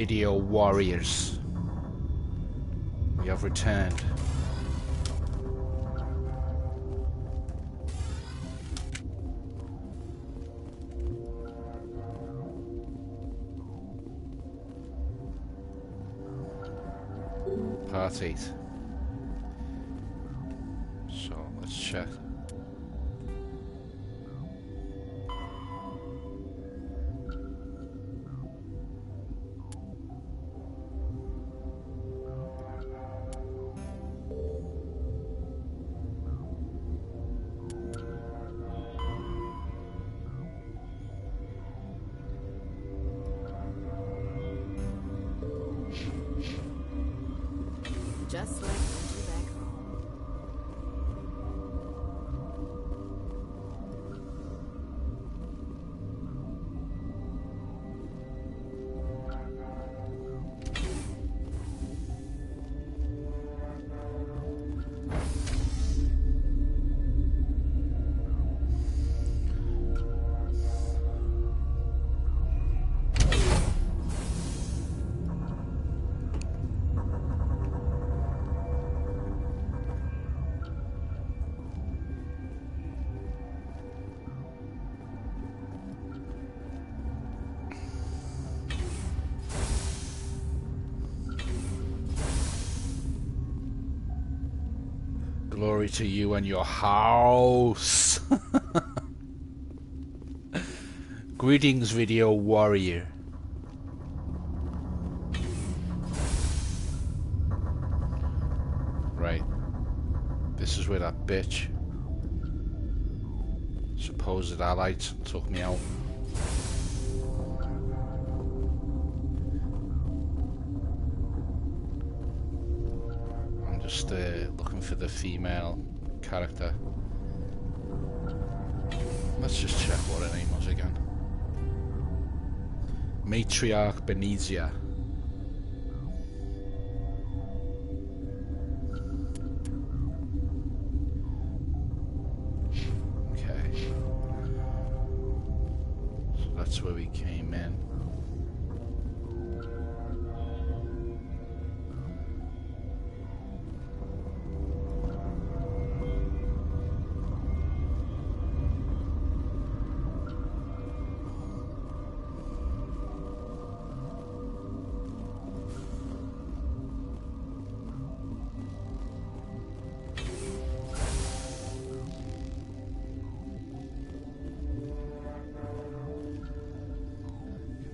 Video warriors, we have returned. Part 8. So let's check. Just like winter back home. Glory to you and your house. Greetings, video warrior. Right. This is where that bitch, supposed allies, took me out. I'm just looking for the female character. Let's just check what her name was again. Matriarch Benizia. Okay. So that's where we came in.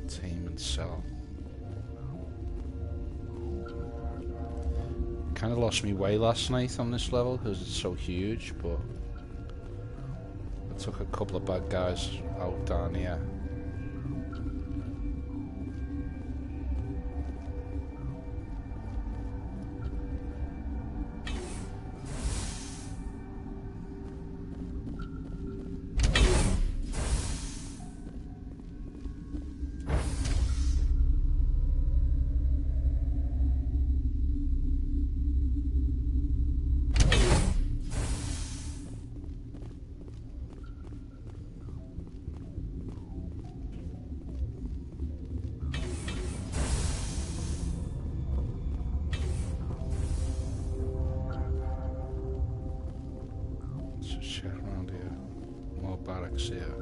Containment cell. Kind of lost me way last night on this level because it's so huge, but I took a couple of bad guys out down here. Check around here. More barracks here.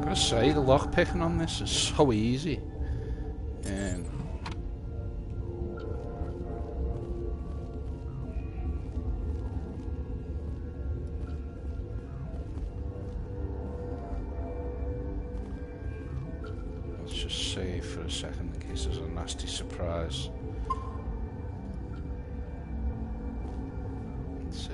I say the lock picking on this is so easy. just save for a second in case there's a nasty surprise. That's it.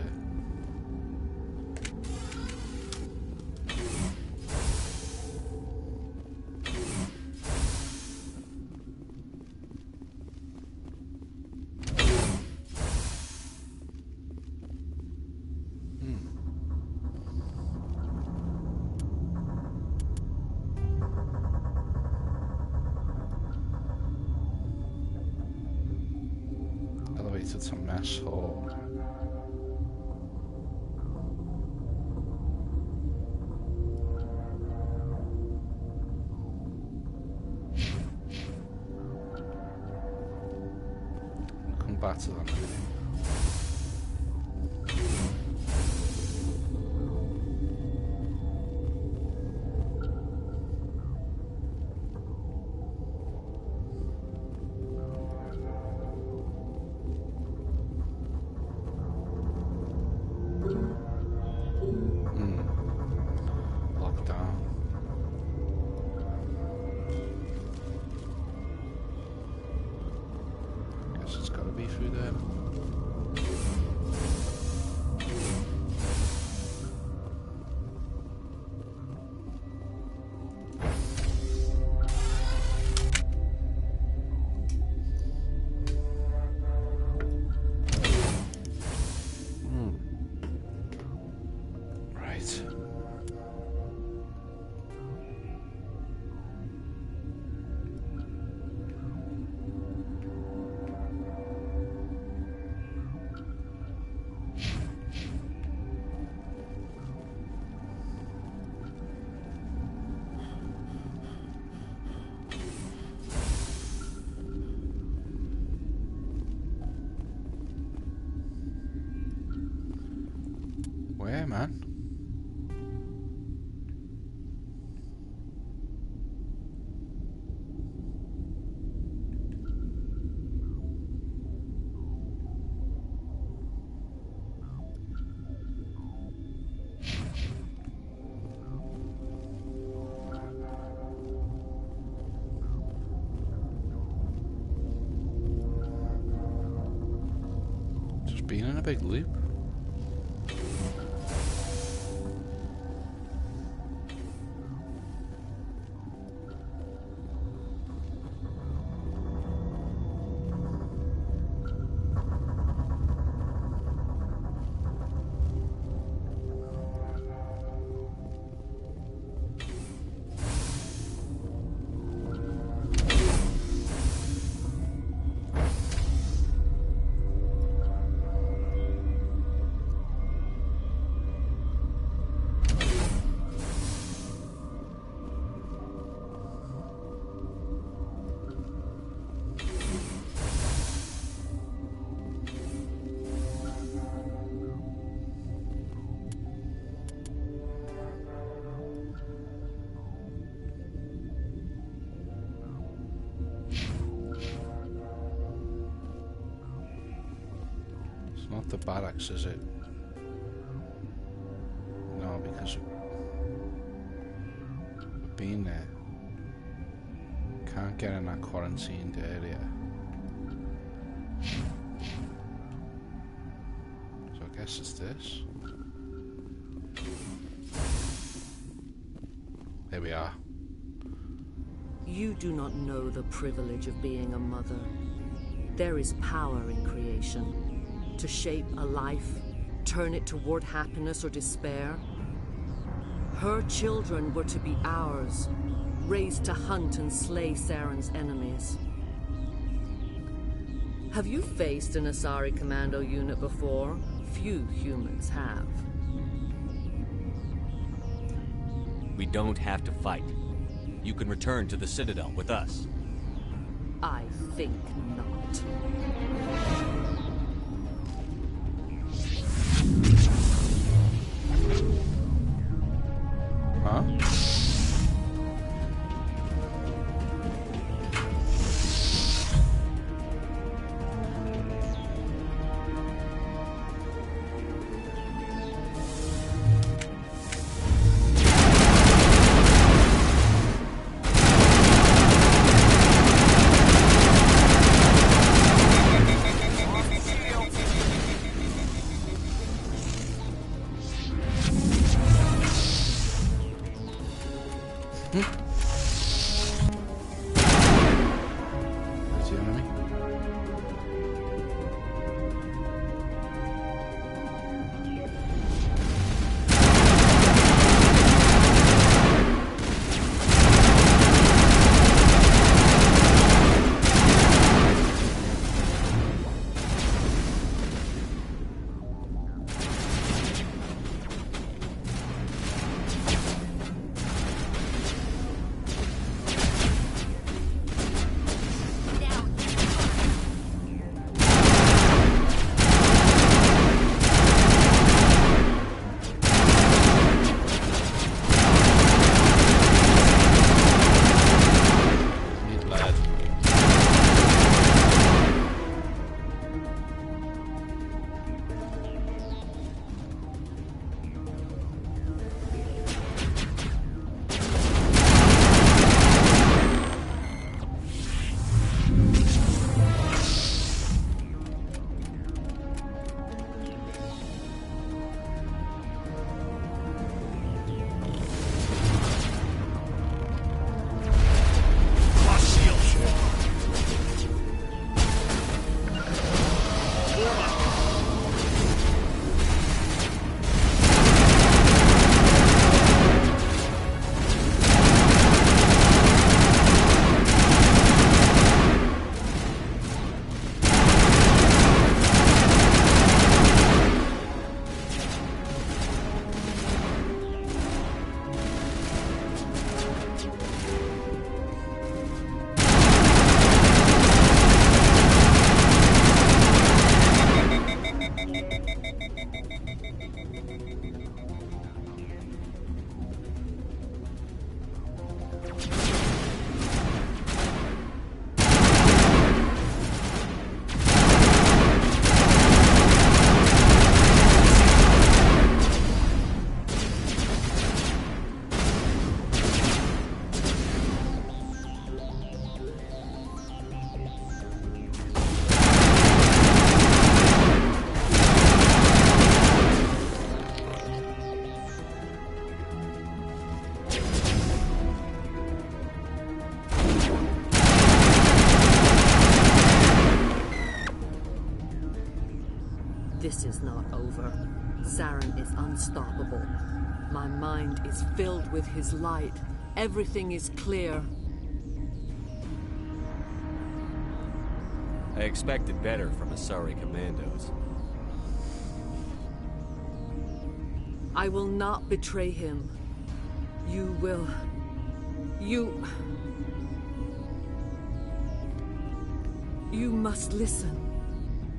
It's a mess hall. I'll come back to that in a minute. Through there. Right. Where, man? Just being in a big loop. Not the barracks, is it? No, because we've been there. Can't get in that quarantined area. So I guess it's this. There we are. You do not know the privilege of being a mother. There is power in creation. To shape a life, turn it toward happiness or despair. Her children were to be ours, raised to hunt and slay Saren's enemies. Have you faced an Asari commando unit before? Few humans have. We don't have to fight. You can return to the Citadel with us. I think not. Huh? There's the enemy. This is not over. Saren is unstoppable. My mind is filled with his light. Everything is clear. I expected better from Asari commandos. I will not betray him. You will... You must listen.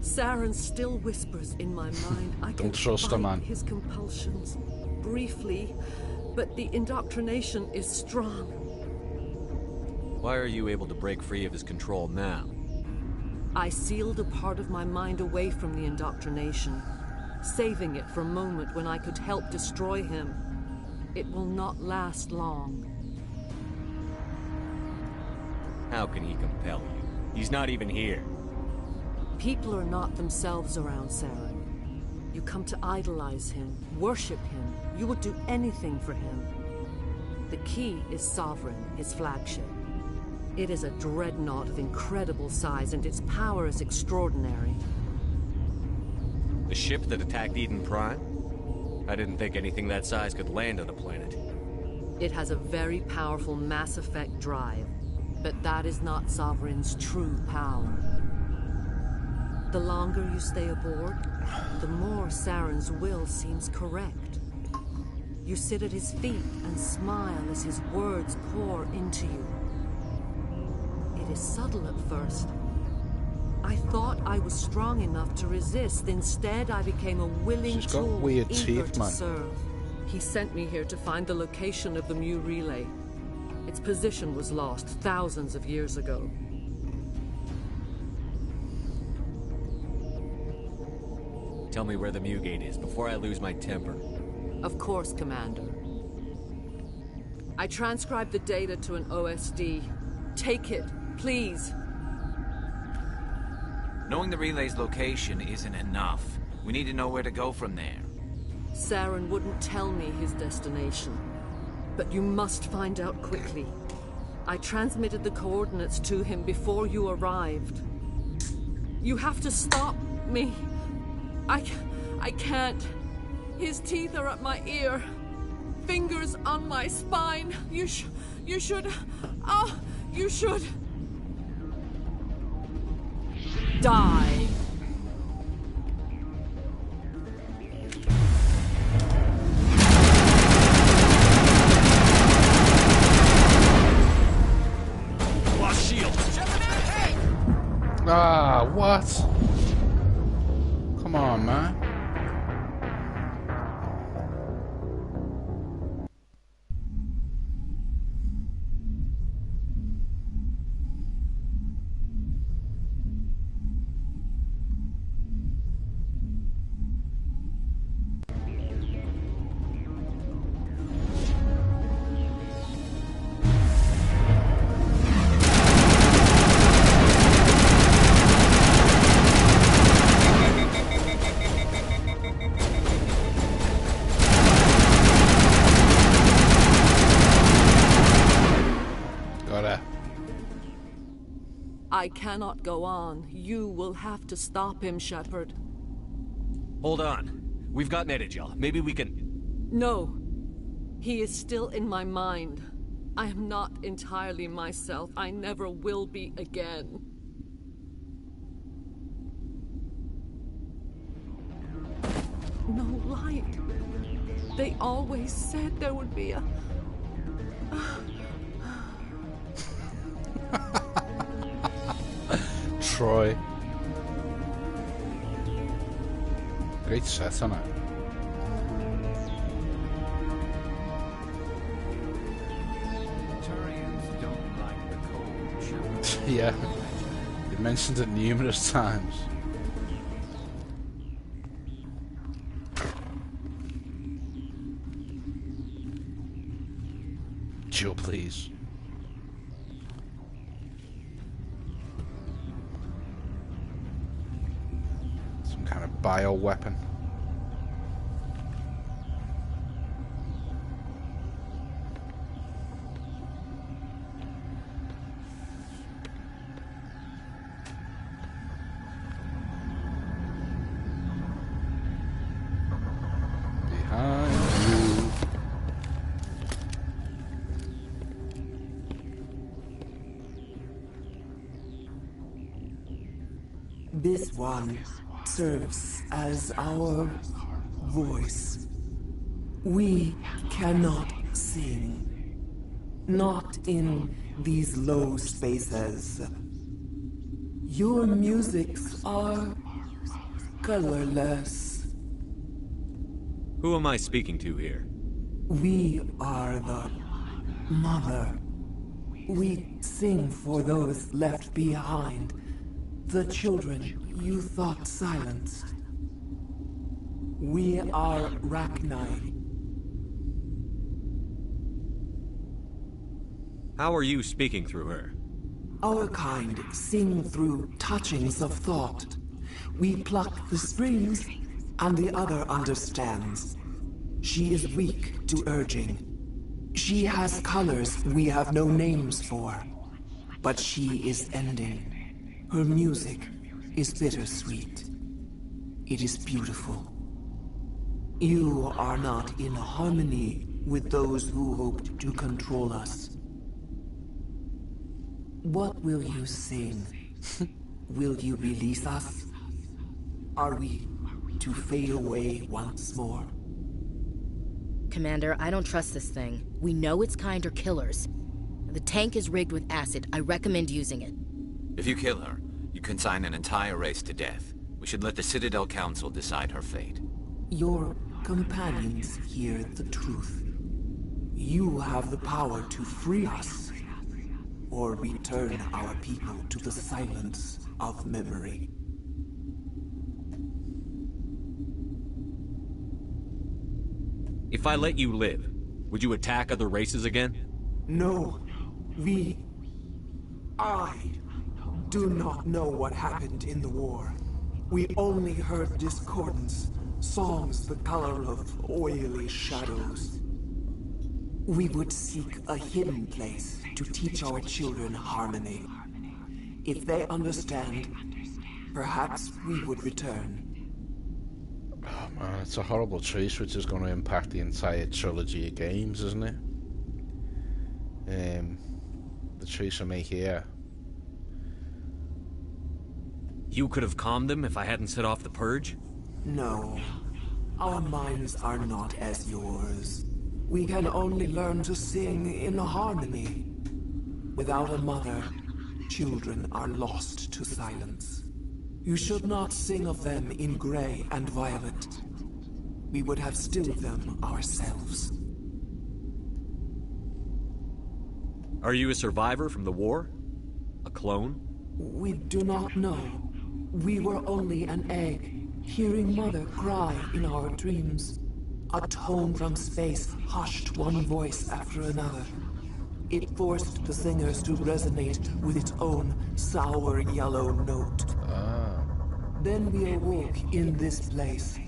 Saren still whispers in my mind. I can trust him, man. his compulsions briefly, but the indoctrination is strong. Why are you able to break free of his control now? I sealed a part of my mind away from the indoctrination, saving it for a moment when I could help destroy him. It will not last long. How can he compel you? He's not even here. People are not themselves around Saren. You come to idolize him, worship him. You would do anything for him. The key is Sovereign, his flagship. It is a dreadnought of incredible size, and its power is extraordinary. The ship that attacked Eden Prime? I didn't think anything that size could land on the planet. It has a very powerful Mass Effect drive, but that is not Sovereign's true power. The longer you stay aboard, the more Saren's will seems correct. You sit at his feet and smile as his words pour into you. It is subtle at first. I thought I was strong enough to resist. Instead, I became a willing She's got tool, weird eager teeth, to man. serve. He sent me here to find the location of the Mu relay. Its position was lost thousands of years ago. Tell me where the Mu gate is before I lose my temper. Of course, Commander. I transcribed the data to an OSD. Take it, please. Knowing the relay's location isn't enough. We need to know where to go from there. Saren wouldn't tell me his destination. But you must find out quickly. I transmitted the coordinates to him before you arrived. You have to stop me. I can't. His teeth are at my ear. Fingers on my spine. You should... you should... die. Lost shield. Ah, what? Come on, man. I cannot go on. You will have to stop him, Shepard. Hold on. We've got Netagel. Maybe we can... No. He is still in my mind. I am not entirely myself. I never will be again. No light. They always said there would be a... Troy. Great set on it. Turians don't like the cold. Yeah. You mentioned it numerous times. Joe, please. Some kind of bio weapon. Behind you. This one serves as our voice. We cannot sing. Not in these low spaces. Your musics are colorless. Who am I speaking to here? We are the mother. We sing for those left behind. The children you thought silenced. We are Rachni. How are you speaking through her? Our kind sing through touchings of thought. We pluck the strings, and the other understands. She is weak to urging. She has colors we have no names for. But she is ending. Her music is bittersweet. It is beautiful. You are not in harmony with those who hoped to control us. What will you sing? Will you release us? Are we to fade away once more? Commander, I don't trust this thing. We know its kind are killers. The tank is rigged with acid. I recommend using it. If you kill her, you consign an entire race to death. We should let the Citadel Council decide her fate. Your companions hear the truth. You have the power to free us, or return our people to the silence of memory. If I let you live, would you attack other races again? No, I do not know what happened in the war. We only heard discordance, songs the color of oily shadows. We would seek a hidden place to teach our children harmony. If they understand, perhaps we would return. Oh man, it's a horrible choice which is going to impact the entire trilogy of games, isn't it? The choice I make here. You could have calmed them if I hadn't set off the purge? No, our minds are not as yours. We can only learn to sing in harmony. Without a mother, children are lost to silence. You should not sing of them in gray and violet. We would have stilled them ourselves. Are you a survivor from the war? A clone? We do not know. We were only an egg, hearing Mother cry in our dreams. A tone from space hushed one voice after another. It forced the singers to resonate with its own sour yellow note. Then we awoke in this place,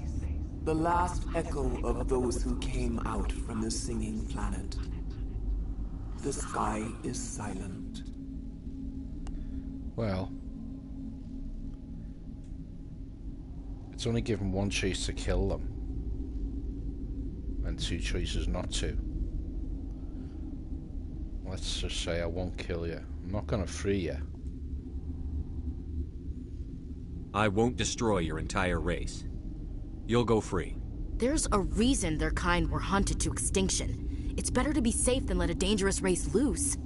the last echo of those who came out from the singing planet. The sky is silent. Well, it's only given one choice to kill them, and two choices not to. Let's just say I won't kill you. I'm not gonna free you. I won't destroy your entire race. You'll go free. There's a reason their kind were hunted to extinction. It's better to be safe than let a dangerous race loose.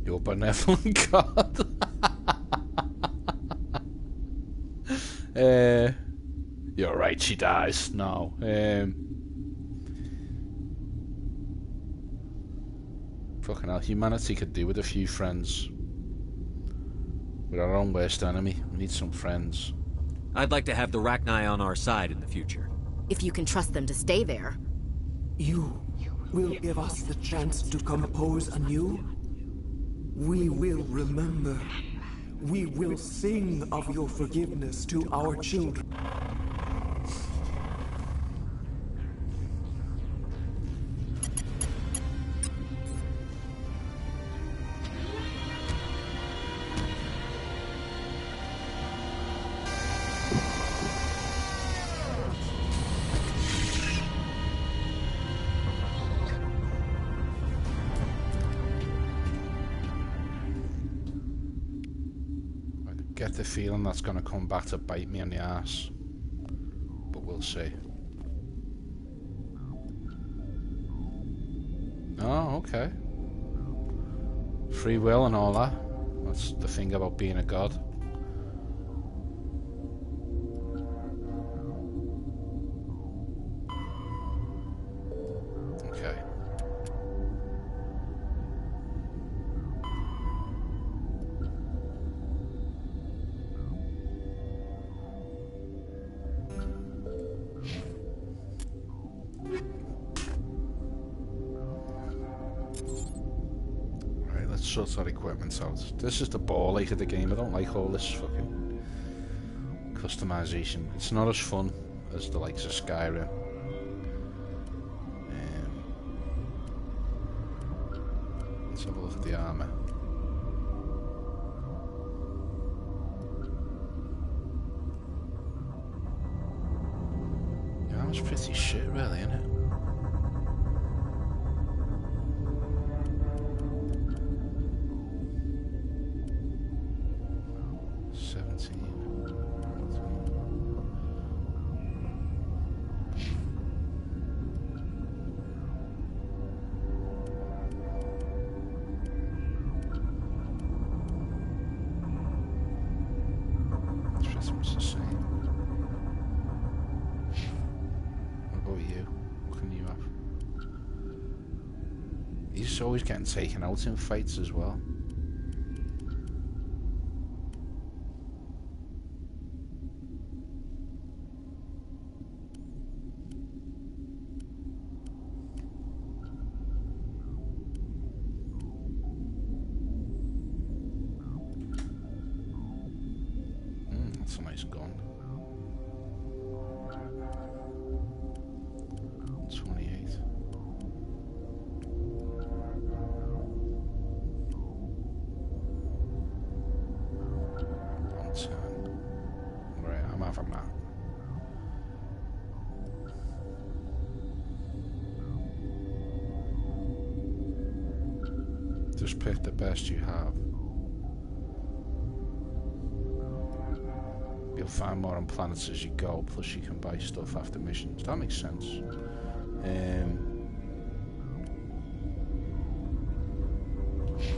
You're benevolent God. You're right, she dies. No. Fucking hell, humanity could do with a few friends. We're our own worst enemy. We need some friends. I'd like to have the Rachni on our side in the future. If you can trust them to stay there. You will give us the chance to compose anew? We will remember. We will sing of your forgiveness to our children. Get the feeling that's going to come back to bite me in the ass, but we'll see. Oh, okay. Free will and all that. That's the thing about being a god. Okay. Sort our equipment out. This is the ball ache of the game. I don't like all this fucking customization. It's not as fun as the likes of Skyrim. Let's have a look at the armor. The armor's pretty shit, really, isn't it? He's always getting taken out in fights as well. That's a nice gun. 28. On 10. Right, I'm having that. Just pick the best you have. You'll find more on planets as you go, plus you can buy stuff after missions. That makes sense.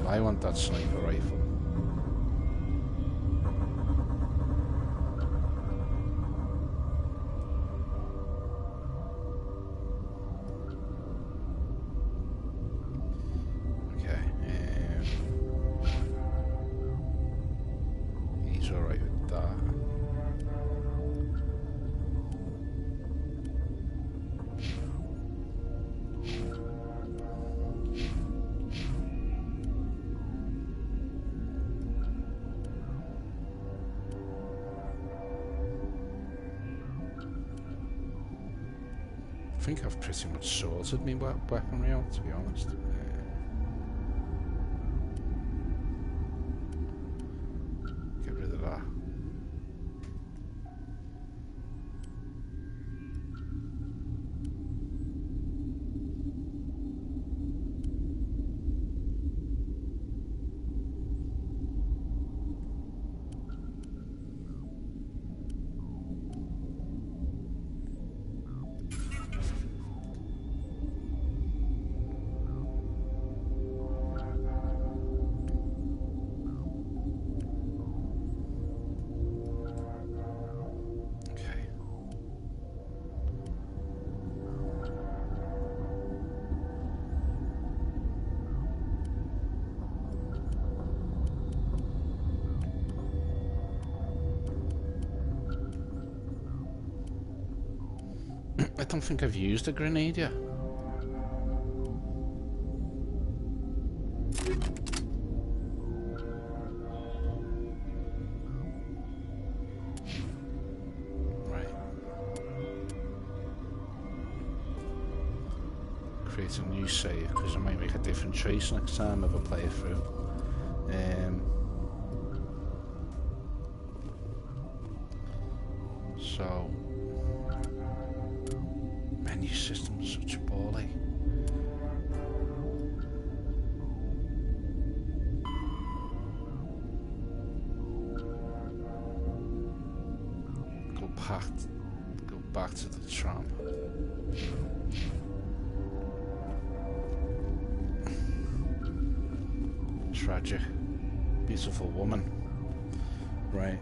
I want that sniper rifle. Okay, he's alright with that. I think I've pretty much sorted my weaponry out, to be honest. Get rid of that. I don't think I've used a grenade yet. Right. Create a new save, because I might make a different choice next time if I play it through. So... menu system is such a ball, eh? Go back to the tram. Tragic. Beautiful woman. Right.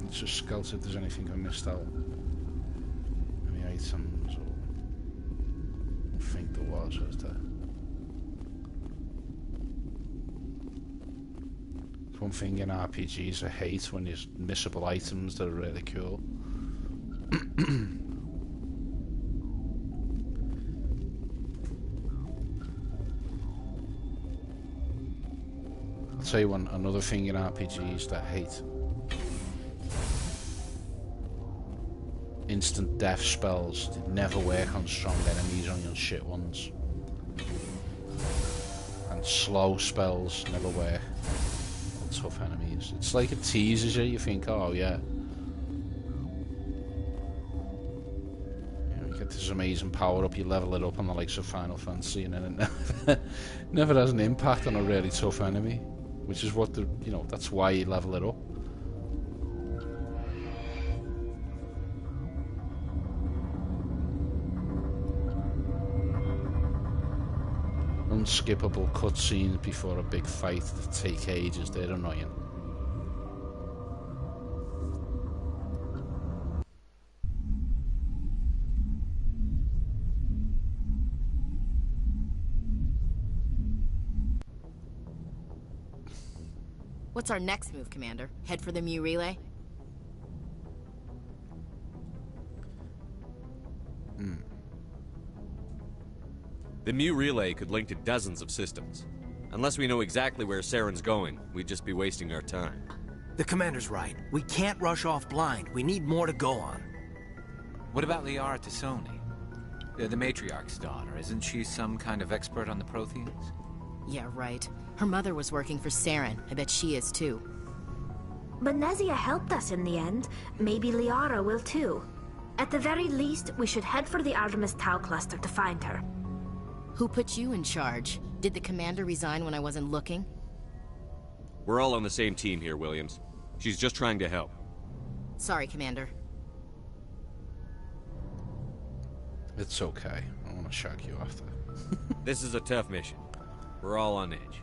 Let's just scout if there's anything I missed out. Any items or... I think there was there? One thing in RPGs I hate when there's missable items that are really cool. I'll tell you another thing in RPGs that I hate. Instant death spells. They never work on strong enemies, only on shit ones. And slow spells never work on tough enemies. It's like it teases you, you think, oh yeah. You get this amazing power up, you level it up on the likes of Final Fantasy, and then it never has an impact on a really tough enemy. Which is what that's why you level it up. Unskippable cutscenes before a big fight that take ages, they're annoying. What's our next move, Commander? Head for the Mu relay? The Mu relay could link to dozens of systems. Unless we know exactly where Saren's going, we'd just be wasting our time. The commander's right. We can't rush off blind. We need more to go on. What about Liara Tassoni? The matriarch's daughter. Isn't she some kind of expert on the Protheans? Yeah, right. Her mother was working for Saren. I bet she is too. But Nezia helped us in the end. Maybe Liara will too. At the very least, we should head for the Artemis Tau cluster to find her. Who put you in charge? Did the commander resign when I wasn't looking? We're all on the same team here, Williams. She's just trying to help. Sorry, Commander. It's okay. I want to shock you after. This is a tough mission. We're all on edge.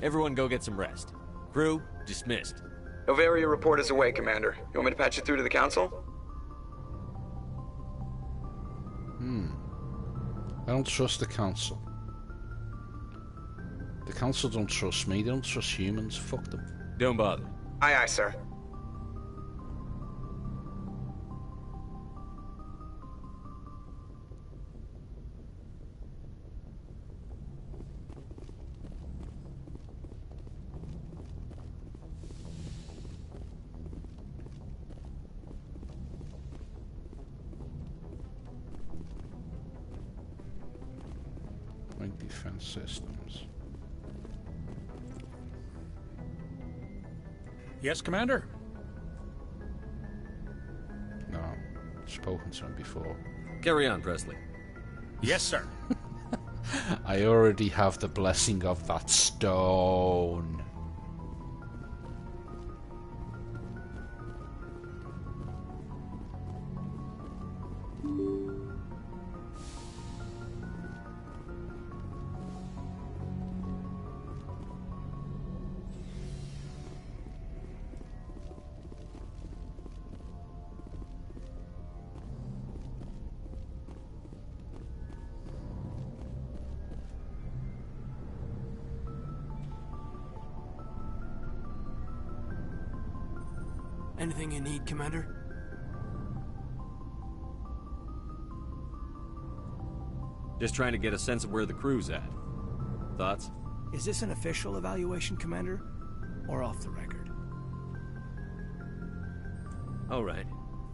Everyone go get some rest. Crew, dismissed. Novaria report is away, Commander. You want me to patch it through to the Council? I don't trust the Council. The Council don't trust me. They don't trust humans. Fuck them. Don't bother. Aye, aye, sir. Like defense systems. Yes, Commander? No, I've spoken to him before. Carry on, Presley. Yes, sir. I already have the blessing of that stone. Anything you need, Commander? Just trying to get a sense of where the crew's at. Thoughts? Is this an official evaluation, Commander? Or off the record? All right.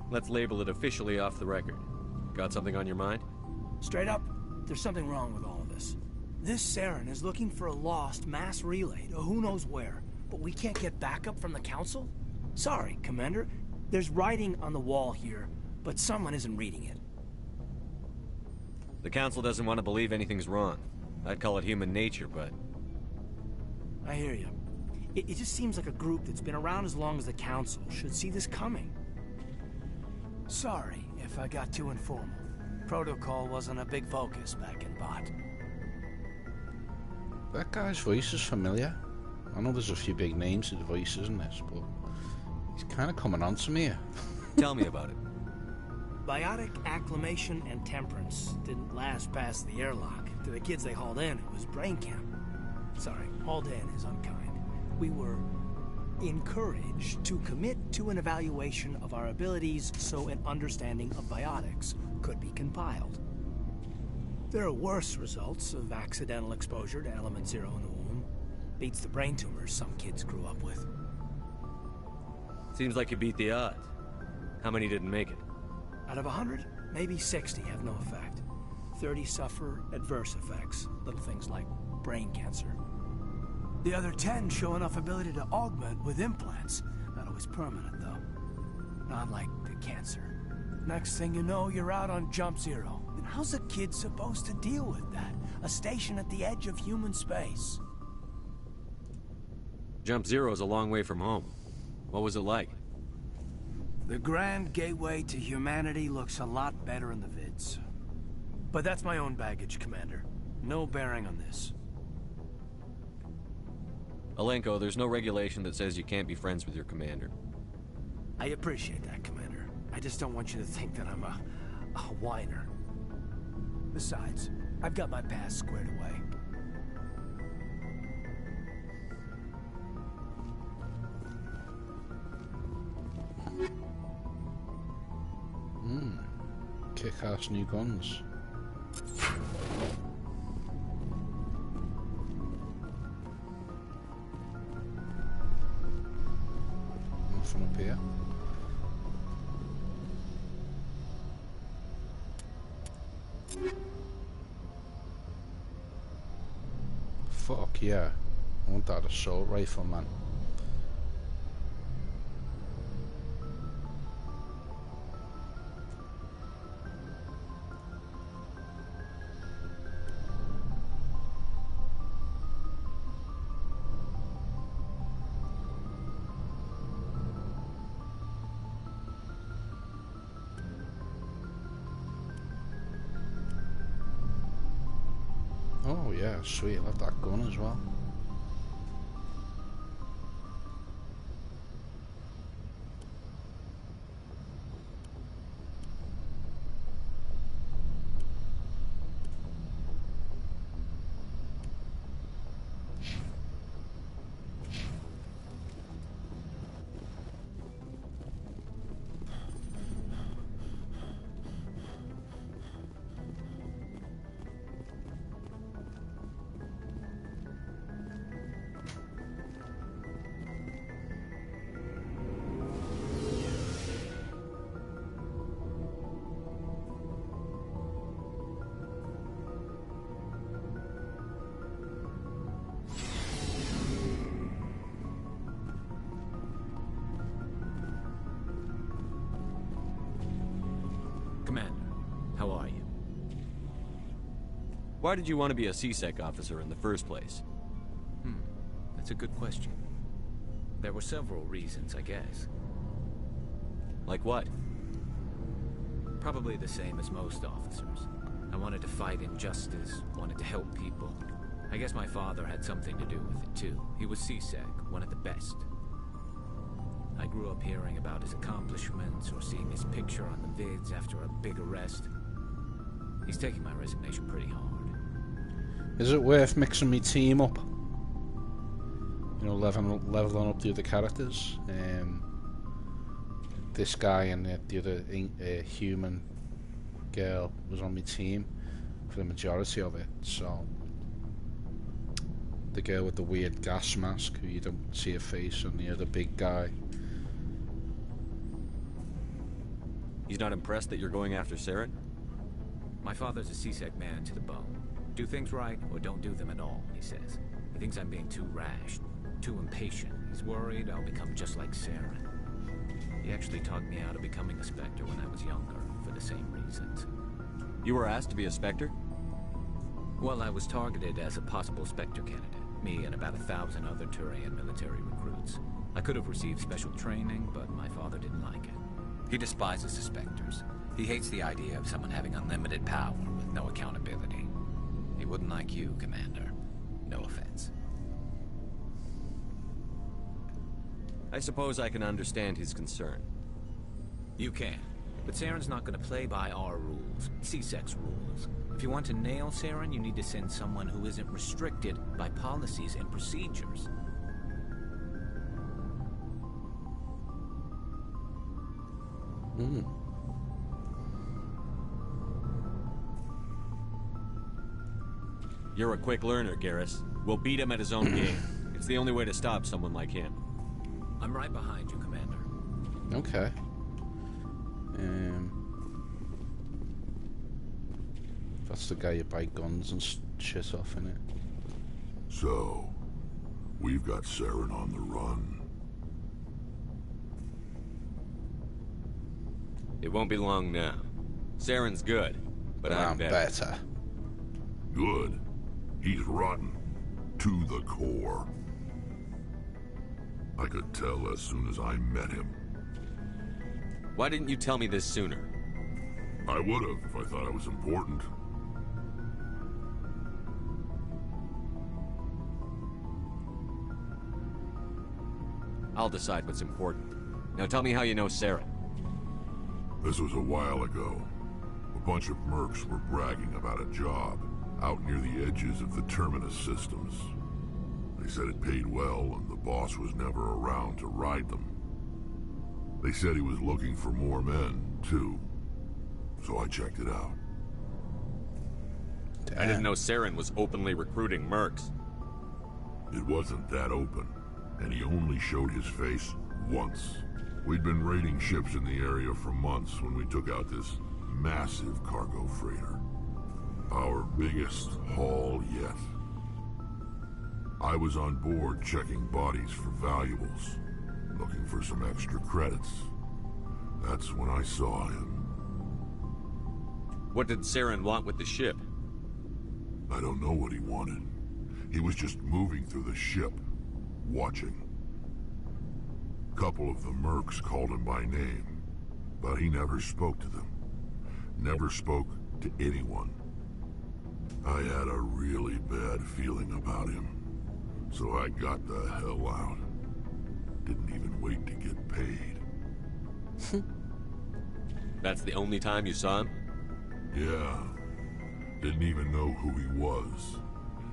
Let's label it officially off the record. Got something on your mind? Straight up, there's something wrong with all of this. This Saren is looking for a lost mass relay to who knows where, but we can't get backup from the Council? Sorry, Commander. There's writing on the wall here, but someone isn't reading it. The Council doesn't want to believe anything's wrong. I'd call it human nature, but... I hear you. It just seems like a group that's been around as long as the Council should see this coming. Sorry if I got too informal. Protocol wasn't a big focus back in Bot. That guy's voice is familiar. I know there's a few big names with voices in this, but he's kind of coming on to me here. Tell me about it. Biotic acclimation and temperance didn't last past the airlock. To the kids they hauled in, it was brain camp. Sorry, hauled in is unkind. We were encouraged to commit to an evaluation of our abilities so an understanding of biotics could be compiled. There are worse results of accidental exposure to element 0 in the womb. Beats the brain tumors some kids grew up with. Seems like you beat the odds. How many didn't make it? Out of 100, maybe 60 have no effect. 30 suffer adverse effects, little things like brain cancer. The other 10 show enough ability to augment with implants. Not always permanent, though. Not like the cancer. Next thing you know, you're out on Jump Zero. And how's a kid supposed to deal with that? A station at the edge of human space. Jump Zero's a long way from home. What was it like? The grand gateway to humanity looks a lot better in the vids. But that's my own baggage, Commander. No bearing on this. Alenko, there's no regulation that says you can't be friends with your commander. I appreciate that, Commander. I just don't want you to think that I'm a whiner. Besides, I've got my past squared away. Kick-ass new guns. from up here. Fuck yeah. I want that assault rifle, man. Oh yeah, sweet, I love that gun as well. Commander, how are you? Why did you want to be a CSEC officer in the first place? That's a good question. There were several reasons, I guess. Like what? Probably the same as most officers. I wanted to fight injustice, wanted to help people. I guess my father had something to do with it too. He was CSEC, one of the best. I grew up hearing about his accomplishments or seeing his picture on the vids after a big arrest. He's taking my resignation pretty hard. Is it worth mixing my team up? You know, leveling up the other characters? This guy and the other human girl was on my team for the majority of it, so... The girl with the weird gas mask, who you don't see her face, and the other big guy. He's not impressed that you're going after Saren? My father's a CSEC man to the bone. Do things right, or don't do them at all, he says. He thinks I'm being too rash, too impatient. He's worried I'll become just like Saren. He actually talked me out of becoming a Spectre when I was younger, for the same reasons. You were asked to be a Spectre? Well, I was targeted as a possible Spectre candidate. Me and about 1,000 other Turian military recruits. I could have received special training, but my father didn't like it. He despises the Spectres. He hates the idea of someone having unlimited power with no accountability. He wouldn't like you, Commander. No offense. I suppose I can understand his concern. You can. But Saren's not going to play by our rules, CSEC's rules. If you want to nail Saren, you need to send someone who isn't restricted by policies and procedures. You're a quick learner, Garrus. We'll beat him at his own game. It's the only way to stop someone like him. I'm right behind you, Commander. Okay. That's the guy you buy guns and shit off, innit? So, we've got Saren on the run. It won't be long now. Saren's good, but I'm better. Good. He's rotten. To the core. I could tell as soon as I met him. Why didn't you tell me this sooner? I would've if I thought it was important. I'll decide what's important. Now tell me how you know Saren. This was a while ago. A bunch of mercs were bragging about a job out near the edges of the Terminus systems. They said it paid well and the boss was never around to ride them. They said he was looking for more men, too. So I checked it out. I didn't know Saren was openly recruiting mercs. It wasn't that open, and he only showed his face Once. We'd been raiding ships in the area for months when we took out this massive cargo freighter. Our biggest haul yet. I was on board checking bodies for valuables, looking for some extra credits. That's when I saw him. What did Saren want with the ship? I don't know what he wanted. He was just moving through the ship, watching. Couple of the mercs called him by name, but he never spoke to them. Never spoke to anyone. I had a really bad feeling about him, so I got the hell out. Didn't even wait to get paid. That's the only time you saw him? Yeah. Didn't even know who he was.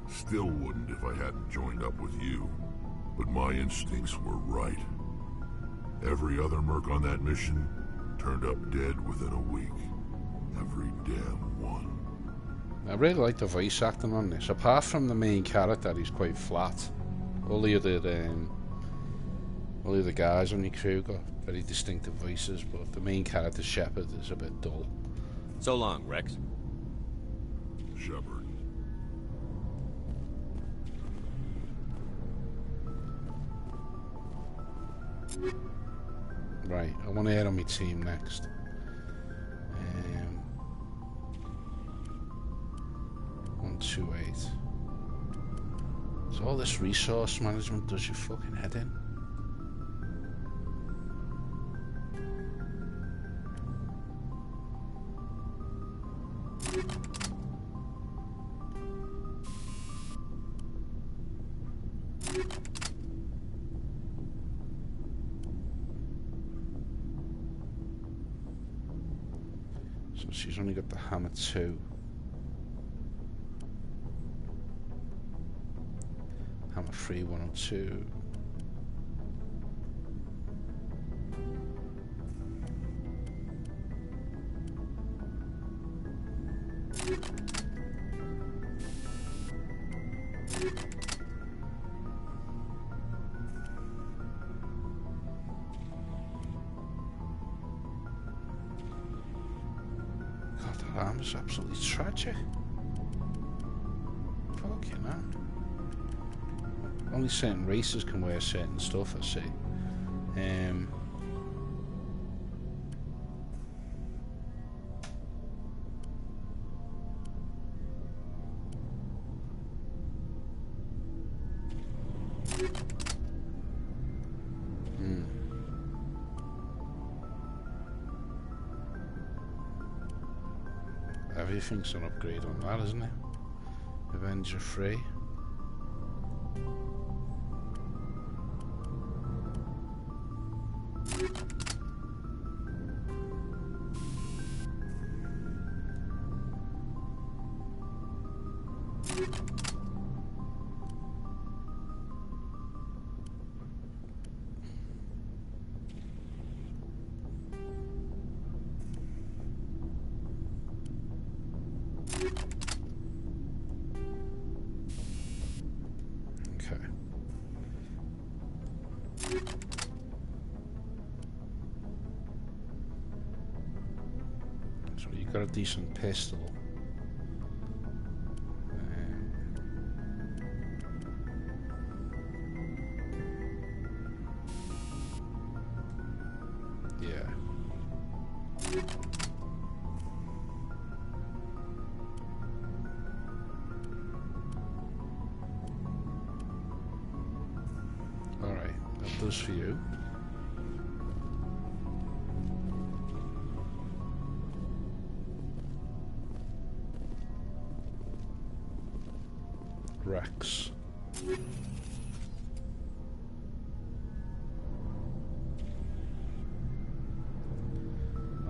Still wouldn't if I hadn't joined up with you. But my instincts were right. Every other merc on that mission turned up dead within a week. Every damn one. I really like the voice acting on this. Apart from the main character, he's quite flat. All the other guys on your crew got very distinctive voices, but the main character, Shepard, is a bit dull. So long, Rex. Shepard. Right, I want to head on my team next. 128. So all this resource management does your fucking head in. So she's only got the hammer 2. Hammer 3, 102. God, that arm is absolutely tragic. Fucking hell. Only certain races can wear certain stuff, I see. Everything's an upgrade on that, isn't it? Avenger 3. So you got a decent pistol. Yeah. All right, that does for you. Rex.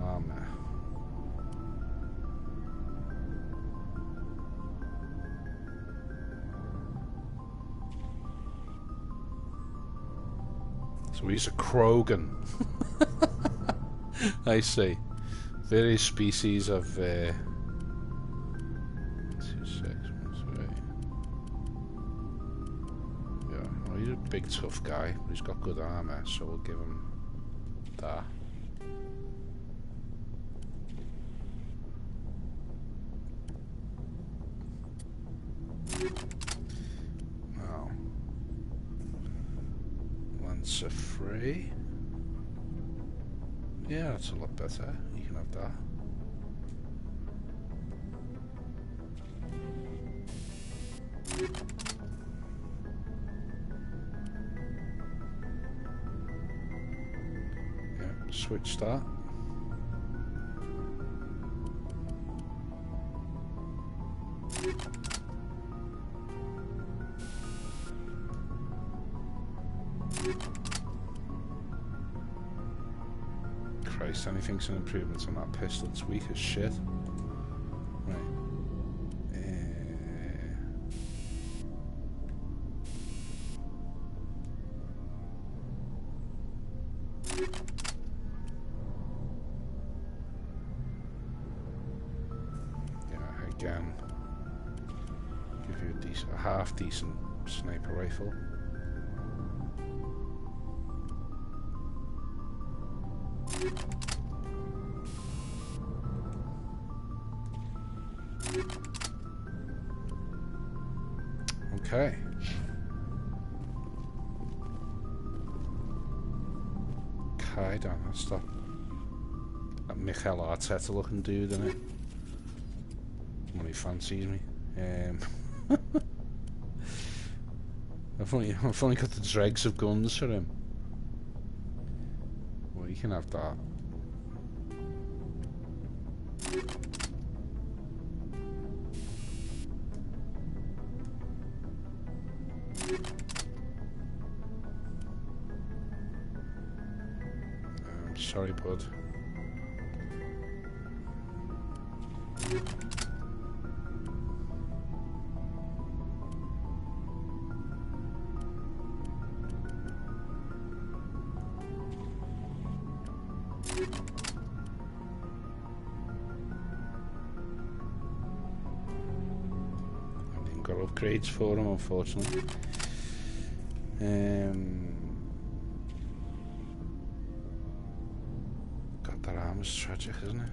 Armor. So he's a Krogan. I see. Various species of 2, 6, 1, 2, 8. Yeah, well, a big tough guy, but he's got good armor, so we'll give him that. Now, Lancer free. Yeah, that's a lot better. You can have that. Yeah, switch that. Christ, anything's an improvement on that pistol. It's weak as shit. Right. Yeah, again. Give you a half decent sniper rifle. Okay. Okay, don't stop. That Mikel Arteta looking dude, isn't it? When he fancies me. I've only got the dregs of guns for him. Well, you can have that. Sorry, bud. I didn't got upgrades for him, unfortunately. God, that arm is tragic, isn't it?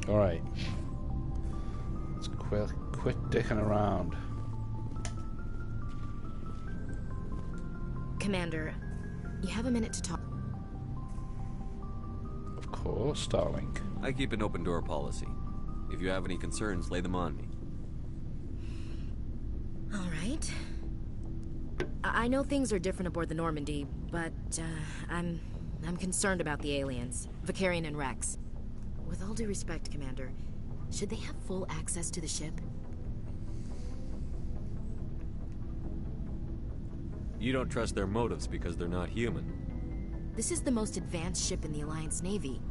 All right. Let's quit dicking around. Commander, you have a minute to talk. Of course, darling. I keep an open door policy. If you have any concerns, lay them on me. All right. I know things are different aboard the Normandy, but I'm concerned about the aliens, Vicarian and Rex. With all due respect, Commander, should they have full access to the ship? You don't trust their motives because they're not human. This is the most advanced ship in the Alliance Navy.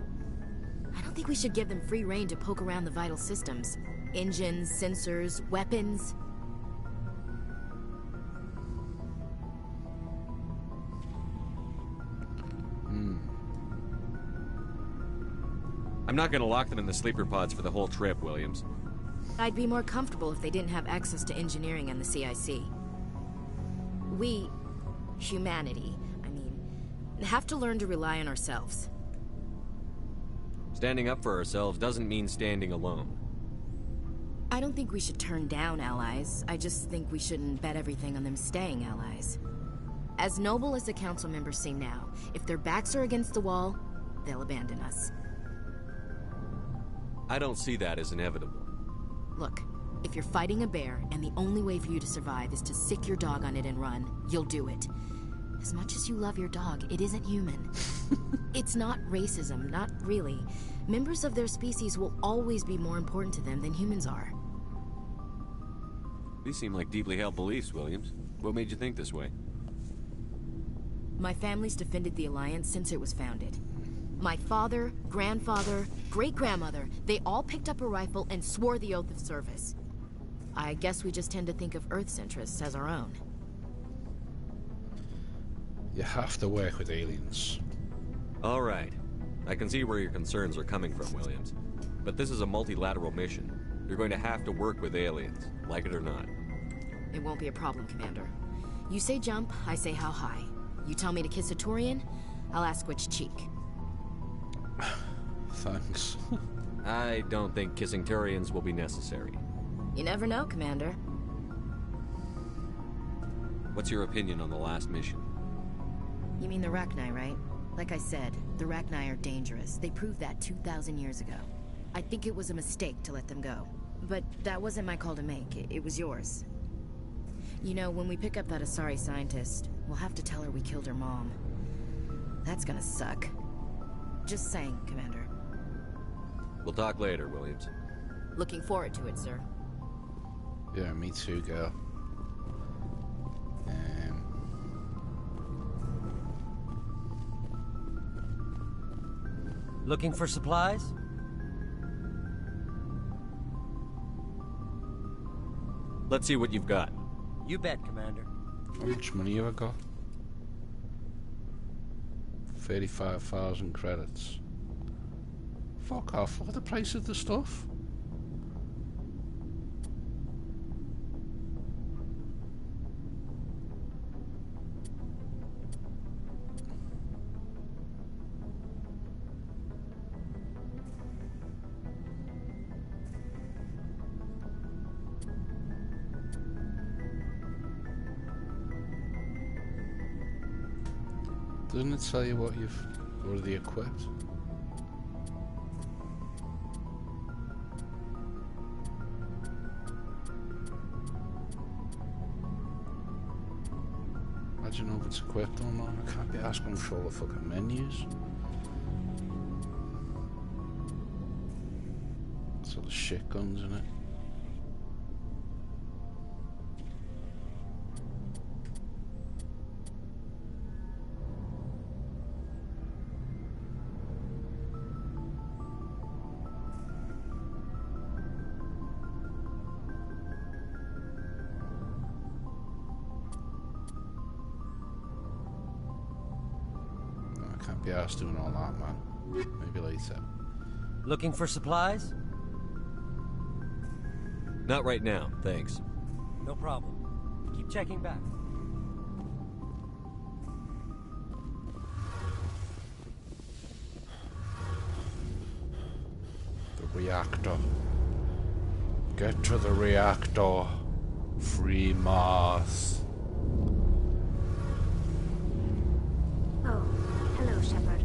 I don't think we should give them free rein to poke around the vital systems. Engines, sensors, weapons. I'm not gonna lock them in the sleeper pods for the whole trip, Williams. I'd be more comfortable if they didn't have access to engineering and the CIC. We, humanity, have to learn to rely on ourselves. Standing up for ourselves doesn't mean standing alone. I don't think we should turn down allies. I just think we shouldn't bet everything on them staying allies. As noble as the council members seem now, if their backs are against the wall, they'll abandon us. I don't see that as inevitable. Look, if you're fighting a bear and the only way for you to survive is to sick your dog on it and run, you'll do it. As much as you love your dog, it isn't human. It's not racism, not really. Members of their species will always be more important to them than humans are. These seem like deeply held beliefs, Williams. What made you think this way? My family's defended the Alliance since it was founded. My father, grandfather, great-grandmother, they all picked up a rifle and swore the oath of service. I guess we just tend to think of Earth's interests as our own. You have to work with aliens. All right. I can see where your concerns are coming from, Williams. But this is a multilateral mission. You're going to have to work with aliens, like it or not. It won't be a problem, Commander. You say jump, I say how high. You tell me to kiss a Turian, I'll ask which cheek. Thanks. I don't think kissing Turians will be necessary. You never know, Commander. What's your opinion on the last mission? You mean the Rachni, right? Like I said, the Rachni are dangerous. They proved that 2,000 years ago. I think it was a mistake to let them go. But that wasn't my call to make. It was yours. You know, when we pick up that Asari scientist, we'll have to tell her we killed her mom. That's gonna suck. Just saying, Commander. We'll talk later, Williams. Looking forward to it, sir. Yeah, me too, girl. Looking for supplies? Let's see what you've got. You bet, Commander. How much money have I got? 35,000 credits. Fuck off. What are the price of the stuff? Doesn't it tell you what you've already equipped? I don't know if it's equipped or not. I can't be asked to control the fucking menus. It's all the shit guns in it. Be asked doing all that, man. Maybe later. Looking for supplies? Not right now, thanks. No problem. Keep checking back. The reactor. Get to the reactor. Free Mars. Hello, Shepard.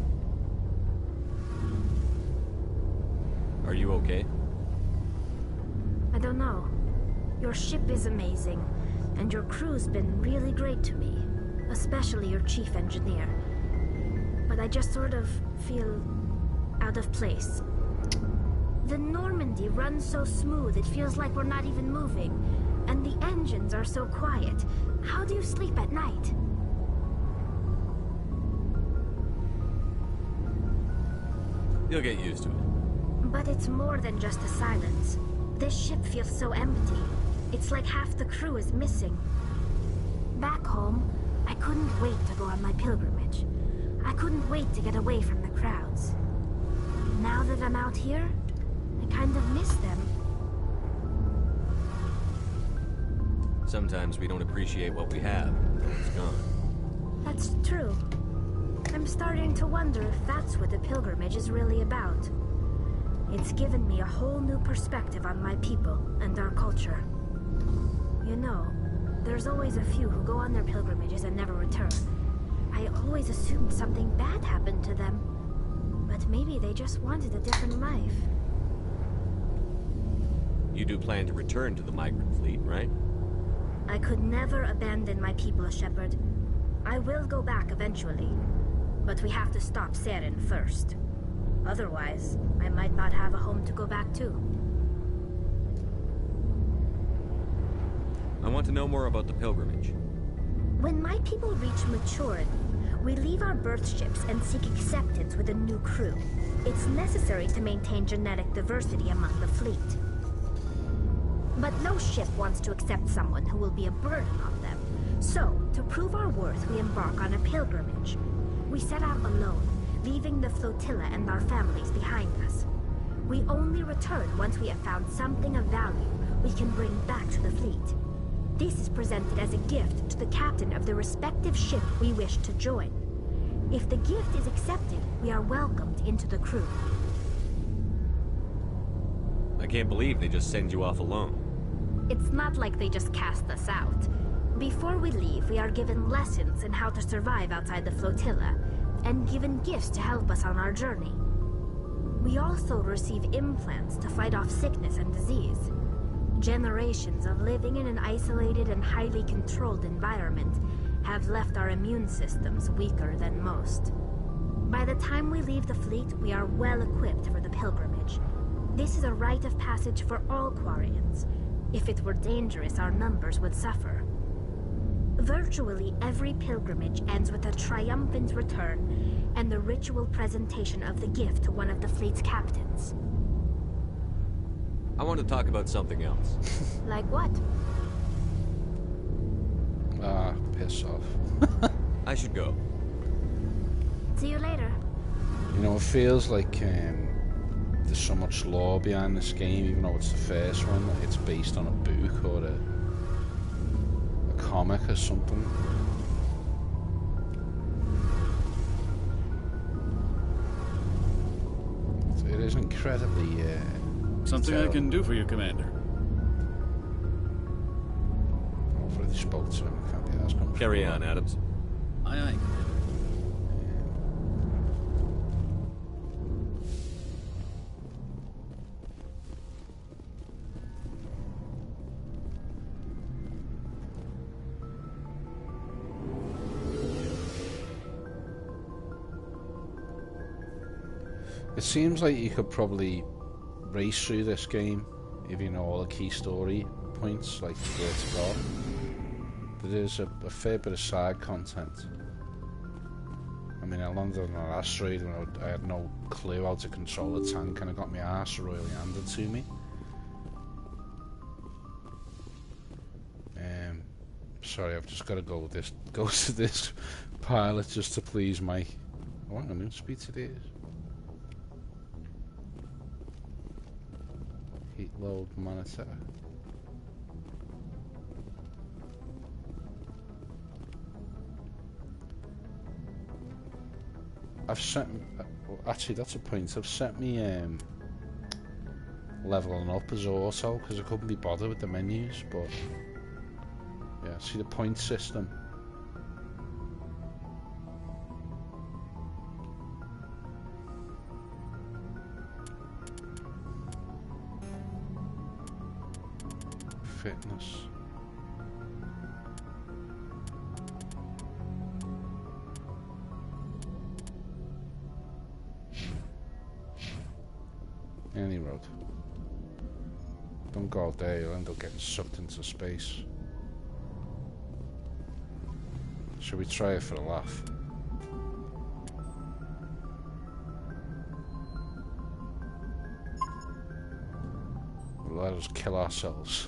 Are you okay? I don't know. Your ship is amazing, and your crew's been really great to me, especially your chief engineer. But I just sort of feel out of place. The Normandy runs so smooth it feels like we're not even moving, and the engines are so quiet. How do you sleep at night? You'll get used to it. But it's more than just the silence. This ship feels so empty. It's like half the crew is missing. Back home, I couldn't wait to go on my pilgrimage. I couldn't wait to get away from the crowds. Now that I'm out here, I kind of miss them. Sometimes we don't appreciate what we have until it's gone. That's true. I'm starting to wonder if that's what the pilgrimage is really about. It's given me a whole new perspective on my people and our culture. You know, there's always a few who go on their pilgrimages and never return. I always assumed something bad happened to them. But maybe they just wanted a different life. You do plan to return to the migrant fleet, right? I could never abandon my people, Shepard. I will go back eventually. But we have to stop Saren first. Otherwise, I might not have a home to go back to. I want to know more about the pilgrimage. When my people reach maturity, we leave our birth ships and seek acceptance with a new crew. It's necessary to maintain genetic diversity among the fleet. But no ship wants to accept someone who will be a burden on them. So, to prove our worth, we embark embark on a pilgrimage. We set out alone, leaving the flotilla and our families behind us. We only return once we have found something of value we can bring back to the fleet. This is presented as a gift to the captain of the respective ship we wish to join. If the gift is accepted, we are welcomed into the crew. I can't believe they just send you off alone. It's not like they just cast us out. Before we leave, we are given lessons in how to survive outside the flotilla, and given gifts to help us on our journey. We also receive implants to fight off sickness and disease. Generations of living in an isolated and highly controlled environment have left our immune systems weaker than most. By the time we leave the fleet, we are well equipped for the pilgrimage. This is a rite of passage for all Quarians. If it were dangerous, our numbers would suffer. Virtually every pilgrimage ends with a triumphant return and the ritual presentation of the gift to one of the fleet's captains. I want to talk about something else. Like what? Piss off. I should go. See you later. You know, it feels like there's so much lore behind this game, even though it's the first one. It's based on a book or a comic or something. It is incredibly something I can do for you, Commander. I've already spoke to him. I can't be asked. Carry on, Adams. Aye, aye, Commander. It seems like you could probably race through this game if you know all the key story points, like where to go. There is a fair bit of side content. I mean, I landed on an asteroid and I had no clue how to control the tank, and I got my arse royally handed to me. Sorry, I've just got to go to this pilot just to please Mike. I want a moon speed today. Heat load monitor. I've set. Actually, that's a point. I've set me leveling up as auto because I couldn't be bothered with the menus. But yeah, see the point system. Fitness. Any road. Don't go out there, you'll end up getting sucked into space. Should we try it for a laugh? Let us kill ourselves.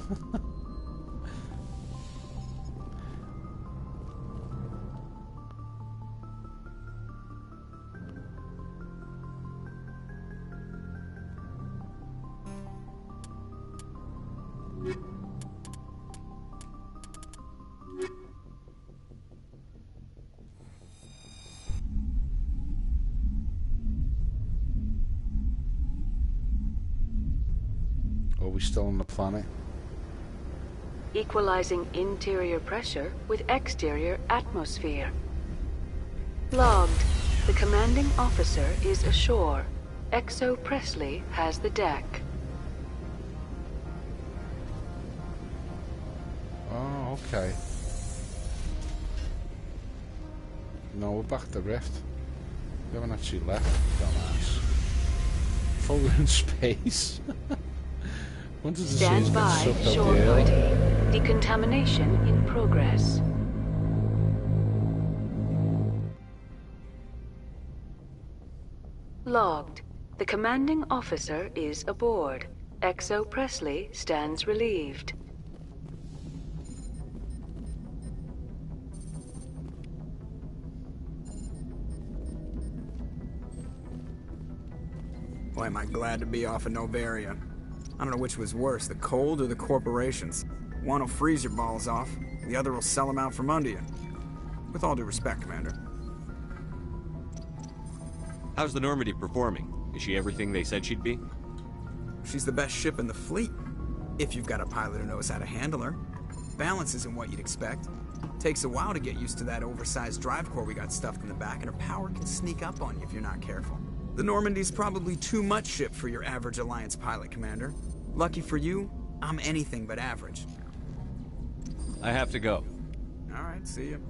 Are we still on the planet? Equalizing interior pressure with exterior atmosphere. Logged. The commanding officer is ashore. Exo Presley has the deck. Oh, okay. No, we're back at the rift. We haven't actually left, dumbass. Thought we were in space. Stand by, shore party. Decontamination in progress. Logged. The commanding officer is aboard. Exo Presley stands relieved. Boy, am I glad to be off of Novaria. I don't know which was worse, the cold or the corporations. One will freeze your balls off, the other will sell them out from under you. With all due respect, Commander. How's the Normandy performing? Is she everything they said she'd be? She's the best ship in the fleet, if you've got a pilot who knows how to handle her. Balance isn't what you'd expect. Takes a while to get used to that oversized drive core we got stuffed in the back, and her power can sneak up on you if you're not careful. The Normandy's probably too much ship for your average Alliance pilot, Commander. Lucky for you, I'm anything but average. I have to go. All right, see you.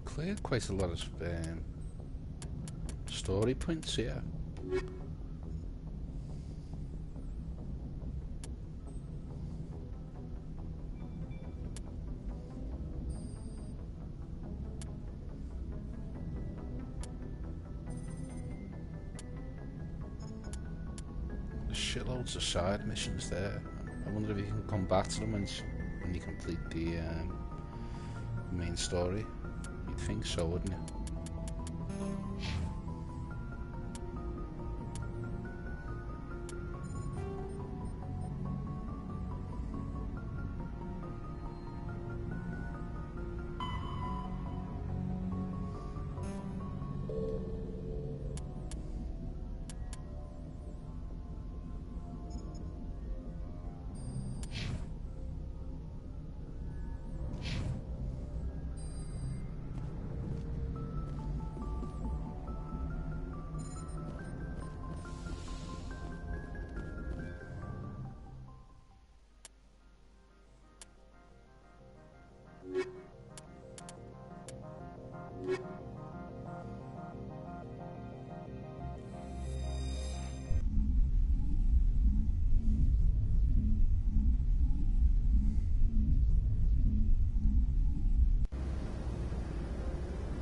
Cleared quite a lot of story points here. There's shitloads of side missions there. I wonder if you can come back to them when you complete the main story. You'd think so, wouldn't you?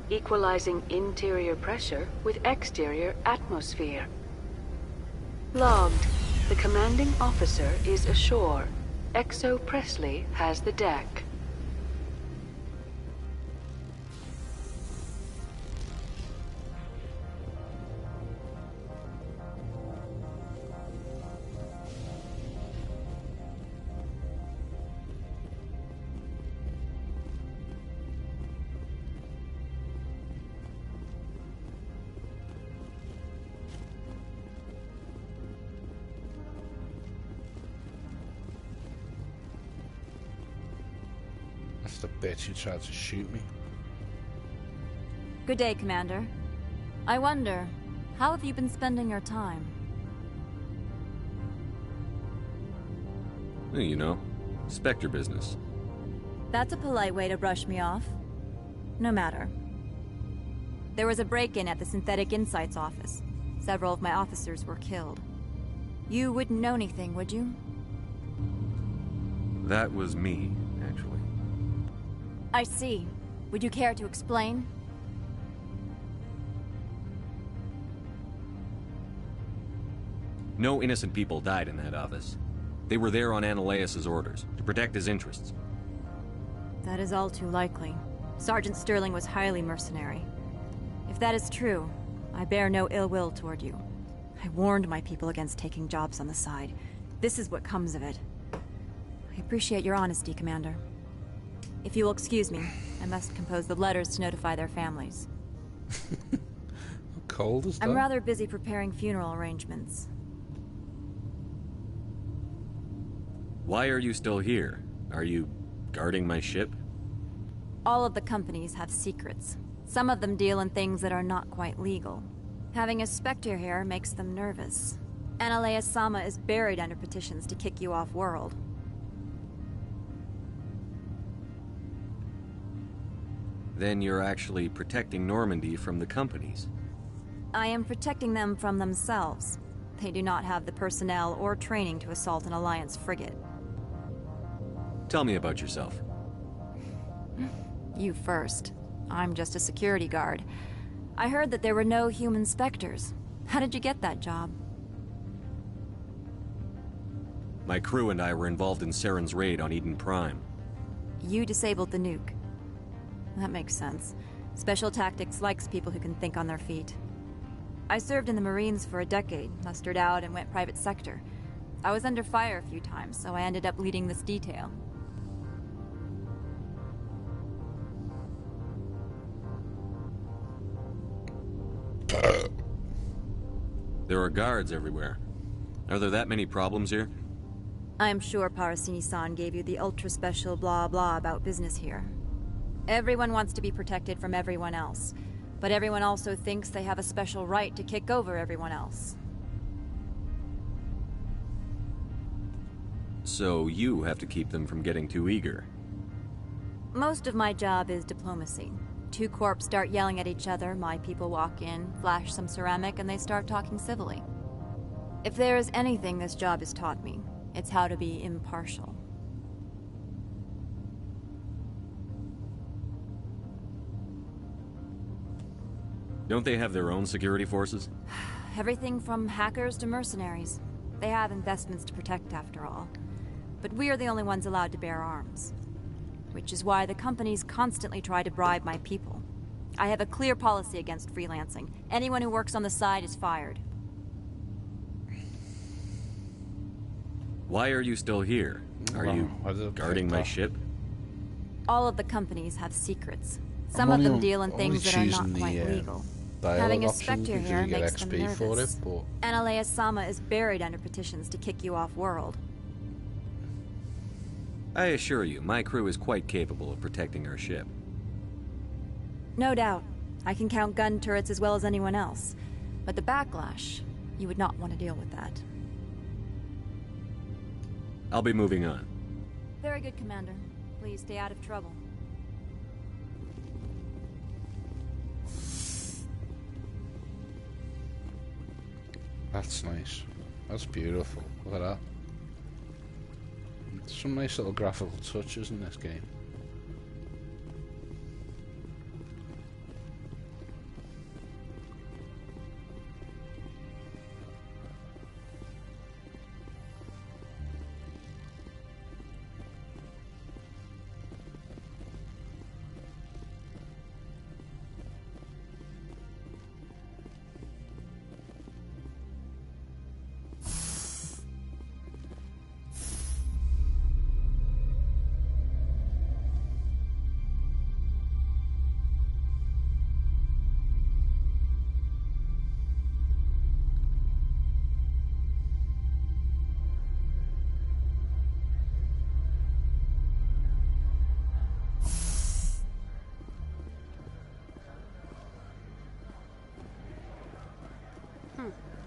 Equalizing interior pressure with exterior atmosphere. Logged. The commanding officer is ashore. Exo Presley has the deck. That's the bitch who tried to shoot me. Good day, Commander. I wonder, how have you been spending your time? You know, Spectre business. That's a polite way to brush me off. No matter. There was a break-in at the Synthetic Insights office. Several of my officers were killed. You wouldn't know anything, would you? That was me, actually. I see. Would you care to explain? No innocent people died in that office. They were there on Ananias' orders, to protect his interests. That is all too likely. Sergeant Sterling was highly mercenary. If that is true, I bear no ill will toward you. I warned my people against taking jobs on the side. This is what comes of it. I appreciate your honesty, Commander. If you will excuse me, I must compose the letters to notify their families. How cold is that? I'm rather busy preparing funeral arrangements. Why are you still here? Are you guarding my ship? All of the companies have secrets. Some of them deal in things that are not quite legal. Having a Spectre here makes them nervous. Ananias-sama is buried under petitions to kick you off-world. Then you're actually protecting Normandy from the companies. I am protecting them from themselves. They do not have the personnel or training to assault an Alliance frigate. Tell me about yourself. You first. I'm just a security guard. I heard that there were no human specters. How did you get that job? My crew and I were involved in Saren's raid on Eden Prime. You disabled the nuke. That makes sense. Special Tactics likes people who can think on their feet. I served in the Marines for a decade, mustered out, and went private sector. I was under fire a few times, so I ended up leading this detail. There are guards everywhere. Are there that many problems here? I'm sure Parasini-san gave you the ultra-special blah-blah about business here. Everyone wants to be protected from everyone else, but everyone also thinks they have a special right to kick over everyone else. So you have to keep them from getting too eager. Most of my job is diplomacy. Two corps start yelling at each other, my people walk in, flash some ceramic, and they start talking civilly. If there is anything this job has taught me, it's how to be impartial. Don't they have their own security forces? Everything from hackers to mercenaries. They have investments to protect, after all. But we are the only ones allowed to bear arms. Which is why the companies constantly try to bribe my people. I have a clear policy against freelancing. Anyone who works on the side is fired. Why are you still here? Are you guarding my ship? All of the companies have secrets. Some of them deal in things that are not quite legal. Having a Spectre here makes them nervous. Analea-sama is buried under petitions to kick you off-world. I assure you, my crew is quite capable of protecting our ship. No doubt. I can count gun turrets as well as anyone else. But the backlash, you would not want to deal with that. I'll be moving on. Very good, Commander. Please stay out of trouble. That's nice. That's beautiful. Look at that. Some nice little graphical touches in this game.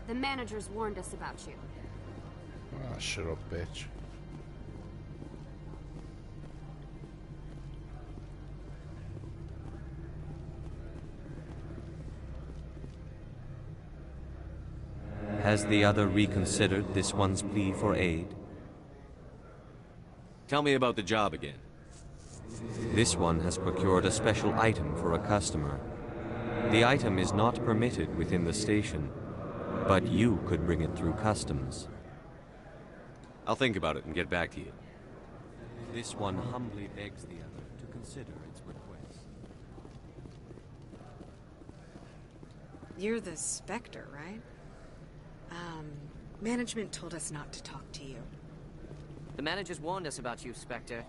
The managers warned us about you. Ah, shut up, bitch. Has the other reconsidered this one's plea for aid? Tell me about the job again. This one has procured a special item for a customer. The item is not permitted within the station, but you could bring it through customs. I'll think about it and get back to you. This one humbly begs the other to consider its request. You're the Spectre, right? Management told us not to talk to you. The managers warned us about you, Spectre.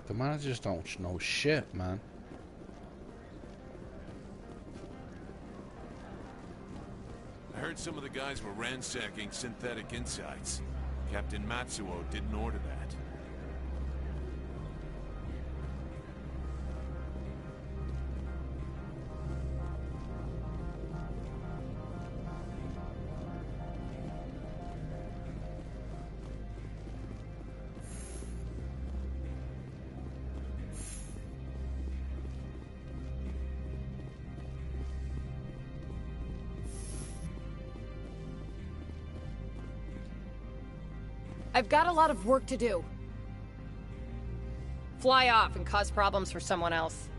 The managers don't know shit, man. I heard some of the guys were ransacking synthetic insides. Captain Matsuo didn't order that. I've got a lot of work to do. Fly off and cause problems for someone else.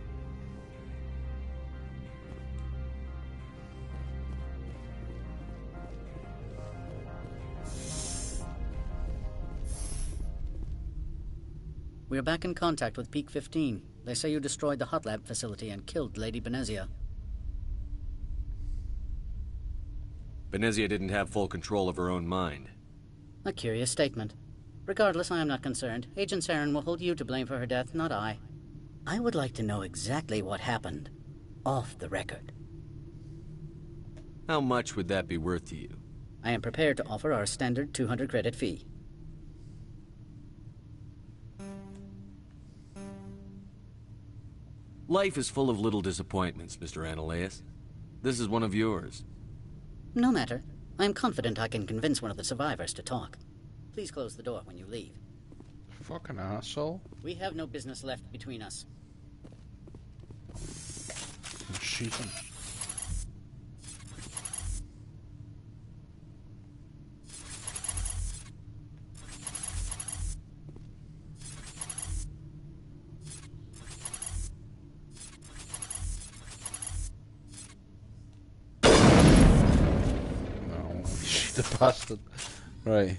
We are back in contact with Peak 15. They say you destroyed the hot lab facility and killed Lady Benezia. Benezia didn't have full control of her own mind. A curious statement. Regardless, I am not concerned. Agent Saren will hold you to blame for her death, not I. I would like to know exactly what happened. Off the record. How much would that be worth to you? I am prepared to offer our standard 200 credit fee. Life is full of little disappointments, Mr. Ananias. This is one of yours. No matter. I am confident I can convince one of the survivors to talk. Please close the door when you leave. Fucking asshole. We have no business left between us. Shoot him. No, shoot the bastard. Right.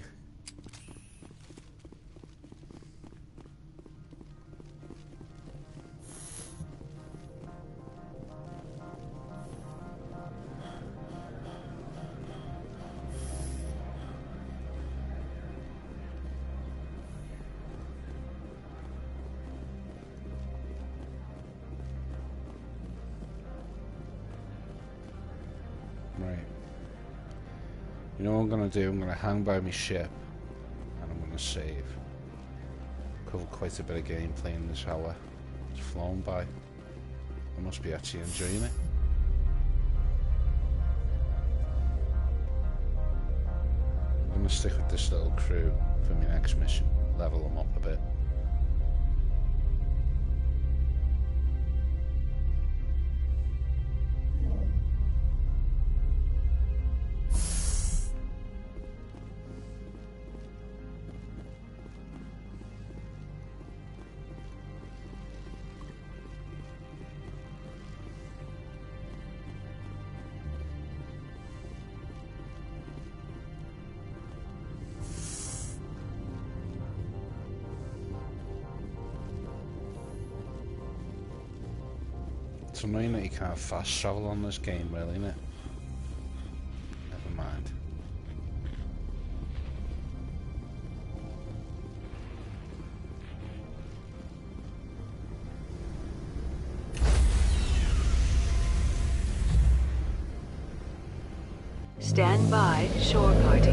Right. You know what I'm gonna do? I'm gonna hang by my ship and I'm gonna save. Covered quite a bit of gameplay in this hour. It's flown by. I must be actually enjoying it. I'm gonna stick with this little crew for my next mission. Level them up a bit. It's annoying that you can't fast travel on this game, really, isn't it? Never mind. Stand by, shore party.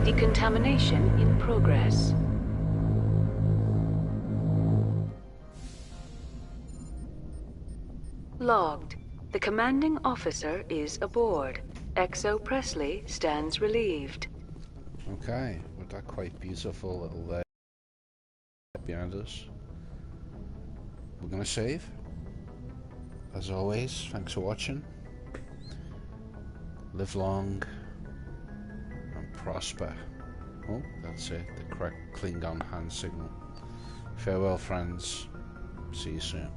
Decontamination in progress. Logged. The commanding officer is aboard. XO Presley stands relieved. Okay, with that quite beautiful little there behind us. We're gonna save. As always, thanks for watching. Live long and prosper. Oh, that's it. The correct Klingon hand signal. Farewell, friends. See you soon.